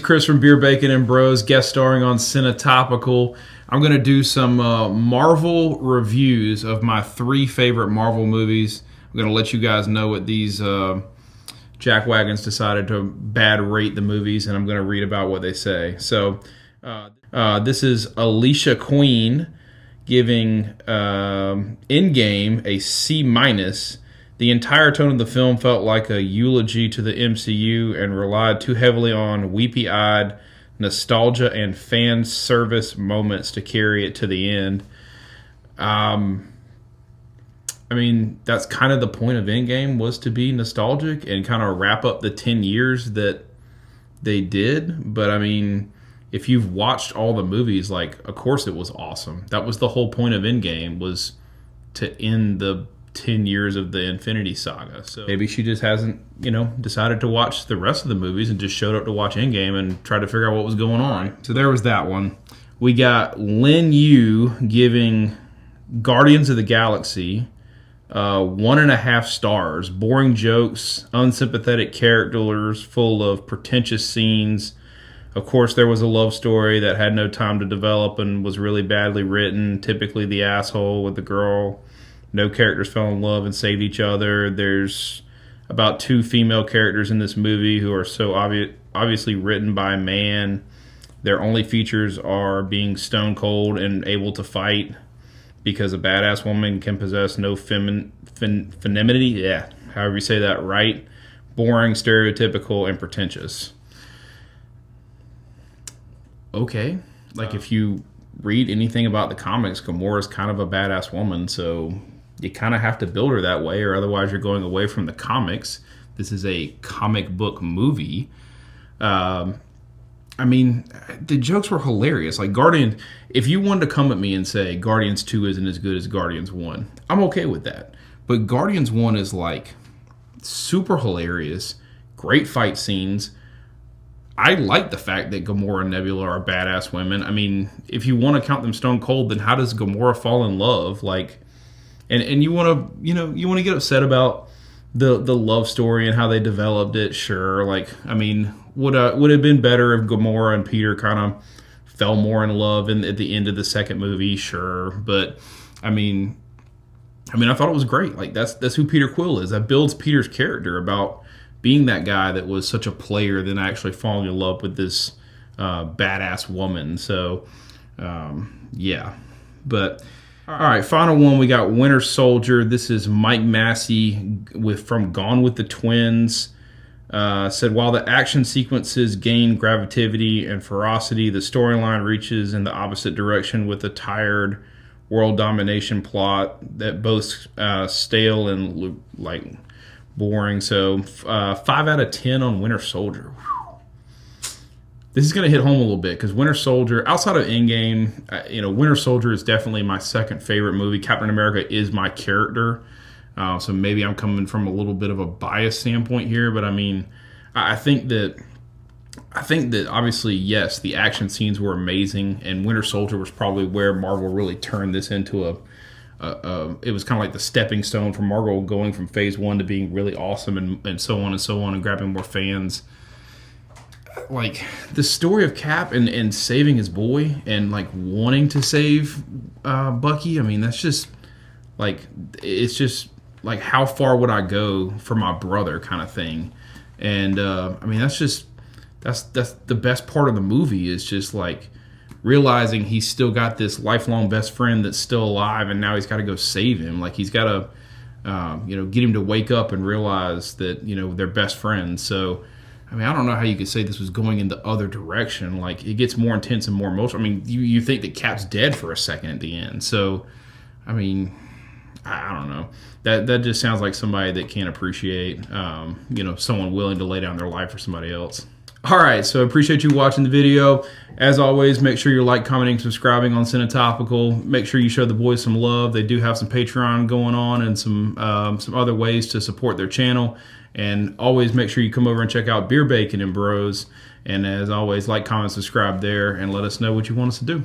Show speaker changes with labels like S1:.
S1: Chris from Beer, Bacon, and Bros, guest starring on Cinetopical. I'm going to do some Marvel reviews of my 3 favorite Marvel movies. I'm going to let you guys know what these jackwagons decided to bad rate the movies, and I'm going to read about what they say. So this is Alicia Queen giving Endgame a C-. The entire tone of the film felt like a eulogy to the MCU and relied too heavily on weepy-eyed nostalgia and fan service moments to carry it to the end. I mean, that's kind of the point of Endgame, was to be nostalgic and kind of wrap up the 10 years that they did. But I mean, if you've watched all the movies, like, of course it was awesome. That was the whole point of Endgame, was to end the 10 years of the Infinity Saga. So maybe she just hasn't, decided to watch the rest of the movies and just showed up to watch Endgame and tried to figure out what was going on. So there was that one. We got Lin Yu giving Guardians of the Galaxy 1.5 stars. Boring jokes, unsympathetic characters full of pretentious scenes. Of course, there was a love story that had no time to develop and was really badly written. Typically the asshole with the girl. No characters fell in love and saved each other. There's about 2 female characters in this movie who are so obviously written by a man. Their only features are being stone cold and able to fight, because a badass woman can possess no femininity. Yeah, however you say that right. Boring, stereotypical, and pretentious. Okay. If you read anything about the comics, Gamora's kind of a badass woman, so you kind of have to build her that way, or otherwise you're going away from the comics. This is a comic book movie. I mean, the jokes were hilarious. Like, if you wanted to come at me and say Guardians 2 isn't as good as Guardians 1, I'm okay with that. But Guardians 1 is, like, super hilarious, great fight scenes. I like the fact that Gamora and Nebula are badass women. I mean, if you want to count them stone cold, then how does Gamora fall in love? Like, and you want to get upset about the love story and how they developed it. Sure, like, I mean, would have been better if Gamora and Peter kind of fell more in love at the end of the second movie. Sure, but I mean, I thought it was great. Like, that's who Peter Quill is. That builds Peter's character about being that guy that was such a player, then actually falling in love with this badass woman. So, yeah. But, all right, final one, we got Winter Soldier. This is Mike Massey from Gone with the Twins. Said, while the action sequences gain gravitivity and ferocity, the storyline reaches in the opposite direction with a tired world domination plot that both stale and, like, boring. So 5 out of 10 on Winter Soldier. Whew. This is going to hit home a little bit, because Winter Soldier, outside of Endgame, Winter Soldier is definitely my second favorite movie. Captain America is my character. So maybe I'm coming from a little bit of a biased standpoint here, but I mean, I think that obviously, yes, the action scenes were amazing, and Winter Soldier was probably where Marvel really turned this into it was kind of like the stepping stone for Marvel, going from phase 1 to being really awesome and so on and so on, and grabbing more fans. Like, the story of Cap and saving his boy and, like, wanting to save Bucky, I mean, that's just, like, it's just, like, how far would I go for my brother kind of thing. And, I mean, that's the best part of the movie, is just, like, realizing he's still got this lifelong best friend that's still alive, and now he's got to go save him. Like, he's got to, get him to wake up and realize that, they're best friends. So, I mean, I don't know how you could say this was going in the other direction. Like, it gets more intense and more emotional. I mean, you think that Cap's dead for a second at the end. So, I mean, I don't know. That just sounds like somebody that can't appreciate, someone willing to lay down their life for somebody else. All right, so appreciate you watching the video. As always, make sure you like, commenting, subscribing on Cinetopical. Make sure you show the boys some love. They do have some Patreon going on and some other ways to support their channel. And always make sure you come over and check out Beer, Bacon, and Bros. And as always, like, comment, subscribe there, and let us know what you want us to do.